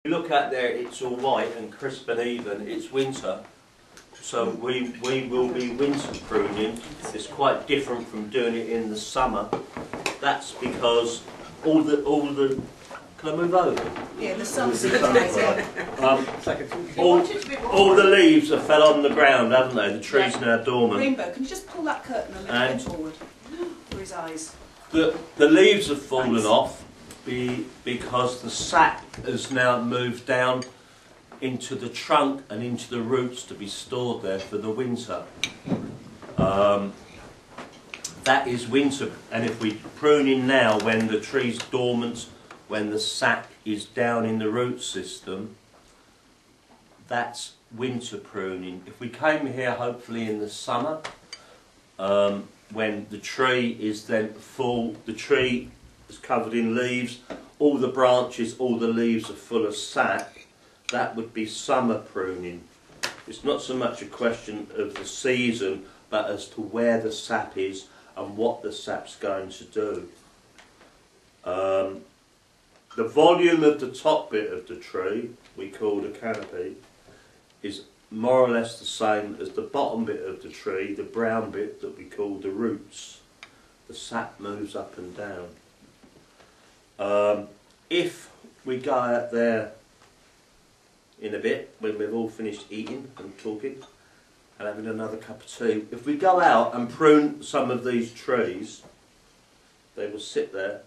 you look at there, it's all white and crisp and even. It's winter, so we will be winter pruning. It's quite different from doing it in the summer. That's because all the can I move over? Yeah, the sun's all the leaves have fell on the ground, haven't they? The tree's now dormant. Rainbow, can you just pull that curtain a little bit forward for his eyes? The leaves have fallen off because the sap has now moved down into the trunk and into the roots to be stored there for the winter. That is winter, and if we're pruning now when the tree's dormant, when the sap is down in the root system, that's winter pruning. If we came here hopefully in the summer, when the tree is then full, the tree is covered in leaves, all the branches, all the leaves are full of sap, that would be summer pruning. It's not so much a question of the season, but as to where the sap is and what the sap's going to do. The volume of the top bit of the tree, we call the canopy, is more or less the same as the bottom bit of the tree, the brown bit that we call the roots. The sap moves up and down. If we go out there in a bit, when we've all finished eating and talking and having another cup of tea, if we go out and prune some of these trees, they will sit there.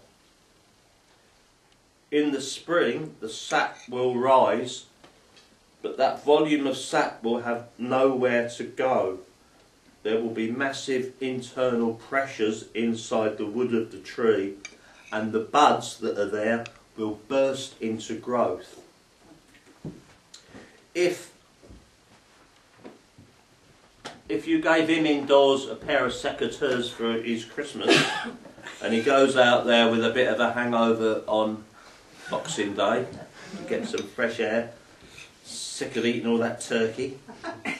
In the spring, the sap will rise, but that volume of sap will have nowhere to go. There will be massive internal pressures inside the wood of the tree, and the buds that are there will burst into growth. If you gave him indoors a pair of secateurs for his Christmas, and he goes out there with a bit of a hangover on Boxing Day, get some fresh air, sick of eating all that turkey,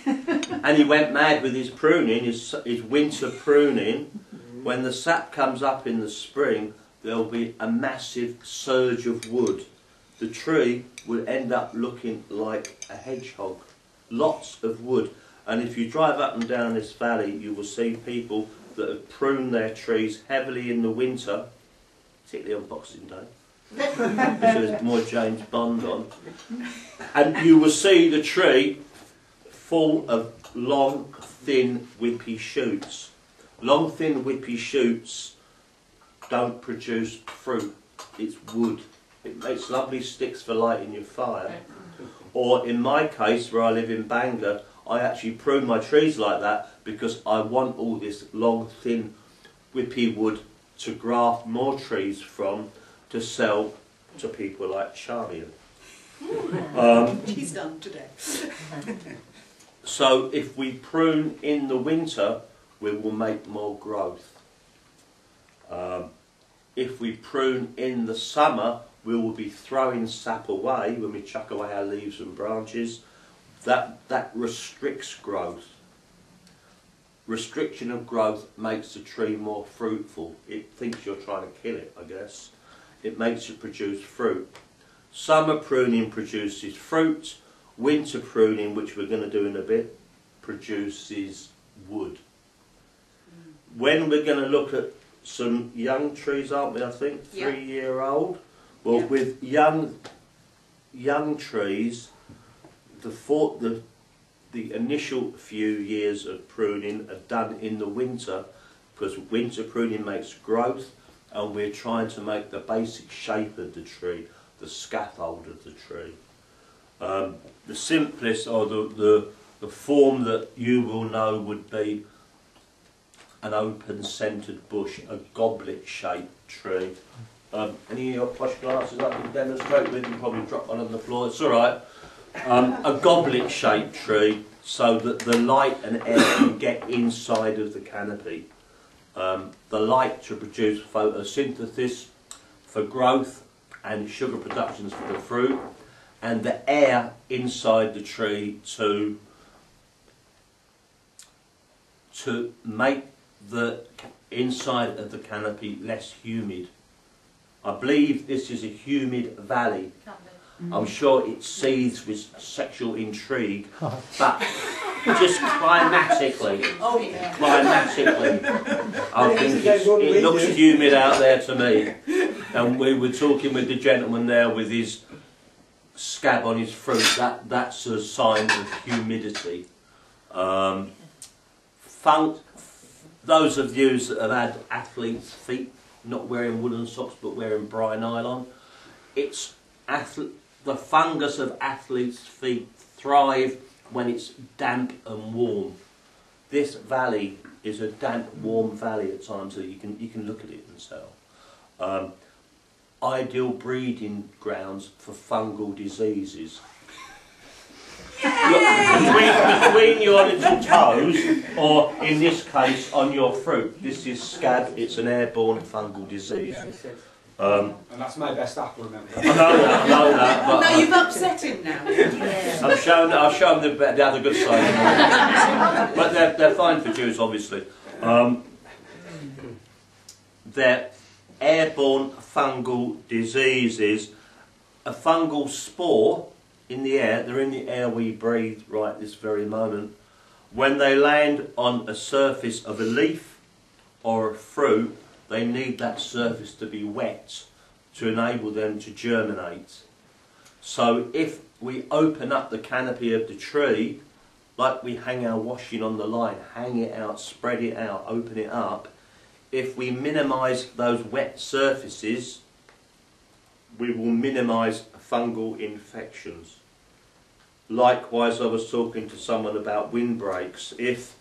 and he went mad with his pruning, his winter pruning, when the sap comes up in the spring, there'll be a massive surge of wood. The tree will end up looking like a hedgehog. Lots of wood. And if you drive up and down this valley, you will see people that have pruned their trees heavily in the winter, particularly on Boxing Day, because there's more James Bond on. And you will see the tree full of long, thin, whippy shoots. Long, thin, whippy shoots don't produce fruit. It's wood. It makes lovely sticks for lighting your fire. Or in my case, where I live in Bangor, I actually prune my trees like that because I want all this long, thin, whippy wood to graft more trees from to sell to people like Charlie. He's done today. So if we prune in the winter, we will make more growth. If we prune in the summer, we will be throwing sap away when we chuck away our leaves and branches. That restricts growth. Restriction of growth makes the tree more fruitful. It thinks you're trying to kill it, I guess. It makes it produce fruit. Summer pruning produces fruit. Winter pruning, which we're going to do in a bit, produces wood. When we're going to look at some young trees, aren't we, I think, 3-year-old? Well, with young trees, the initial few years of pruning are done in the winter, because winter pruning makes growth, and we're trying to make the basic shape of the tree, the scaffold of the tree. The simplest, or the form that you will know would be an open-centred bush, a goblet-shaped tree. Any of your posh glasses I can demonstrate with? You probably drop one on the floor, it's alright. A goblet-shaped tree, so that the light and air can get inside of the canopy. The light to produce photosynthesis for growth and sugar productions for the fruit, and the air inside the tree to make the inside of the canopy less humid. I believe this is a humid valley. I'm sure it seethes with sexual intrigue, but just climatically, I think it looks humid out there to me. And we were talking with the gentleman there with his scab on his fruit. That's a sign of humidity. Those of you that have had athlete's feet, not wearing woolen socks but wearing Bry nylon, it's the fungus of athlete's feet thrive when it's damp and warm. This valley is a damp, warm valley at times, so you can look at it and tell. Ideal breeding grounds for fungal diseases. Between your little toes, or in this case on your fruit. This is scab. It's an airborne fungal disease. And that's my best apple, remember? I know that. But no, you've upset him now. I've shown them the other good side. But they're fine for Jews, obviously. They're airborne fungal diseases. A fungal spore in the air, they're in the air we breathe right this very moment. When they land on a surface of a leaf or a fruit, they need that surface to be wet to enable them to germinate. So if we open up the canopy of the tree, like we hang our washing on the line, hang it out, spread it out, open it up, if we minimise those wet surfaces, we will minimise fungal infections. Likewise, I was talking to someone about windbreaks. If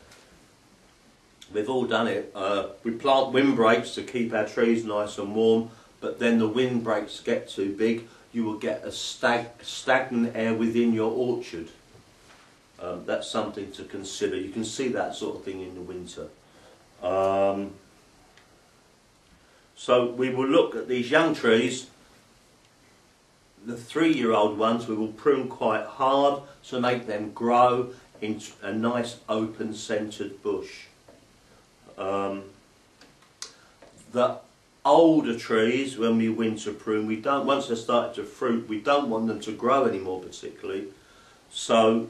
we've all done it, we plant windbreaks to keep our trees nice and warm, but then the windbreaks get too big, you will get a stagnant air within your orchard. That's something to consider. You can see that sort of thing in the winter. So we will look at these young trees. The 3-year-old ones we will prune quite hard to make them grow into a nice open centred bush. The older trees, when we winter prune, we don't, once they're started to fruit, we don't want them to grow anymore particularly. So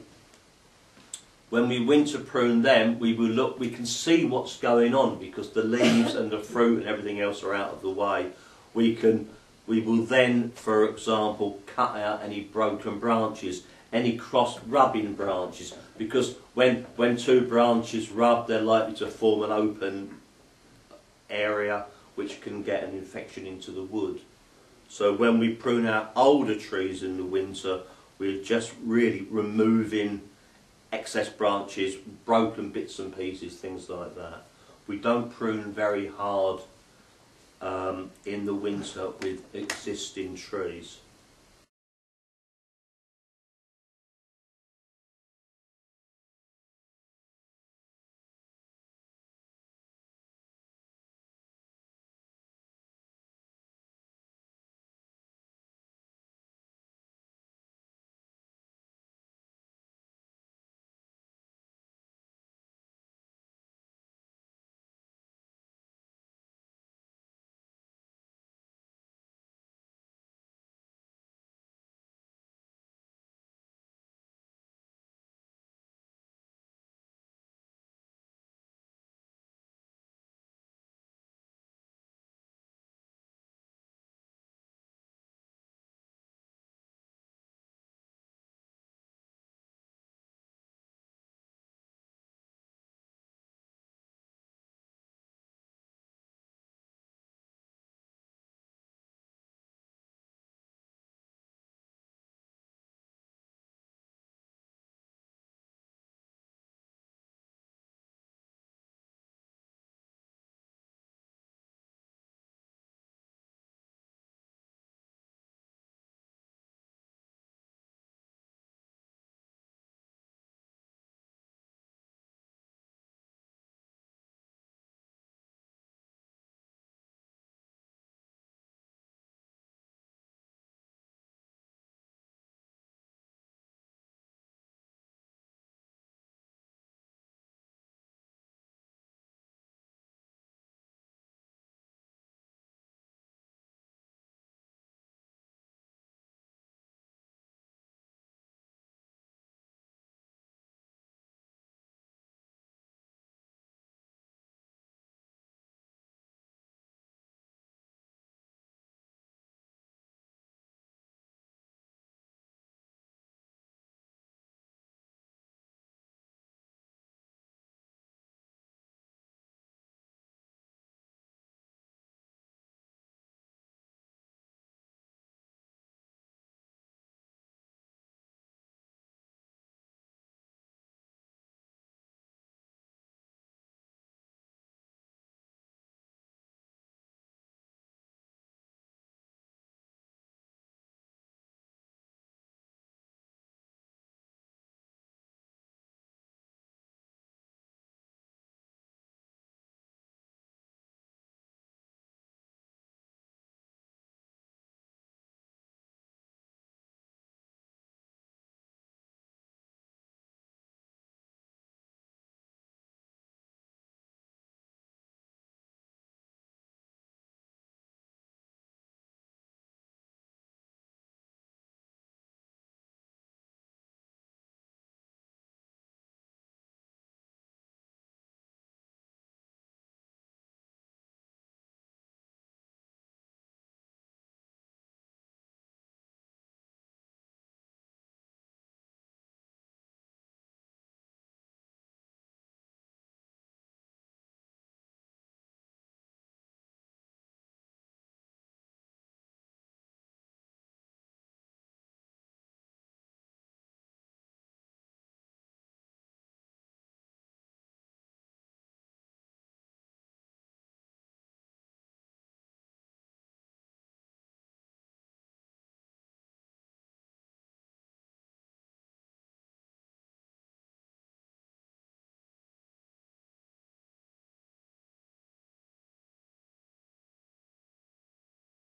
when we winter prune them, we will look, we can see what's going on because the leaves and the fruit and everything else are out of the way. We will then, for example, cut out any broken branches, any cross-rubbing branches, because when two branches rub, they're likely to form an open area which can get an infection into the wood. So when we prune our older trees in the winter, we're just really removing excess branches, broken bits and pieces, things like that. We don't prune very hard in the winter with existing trees.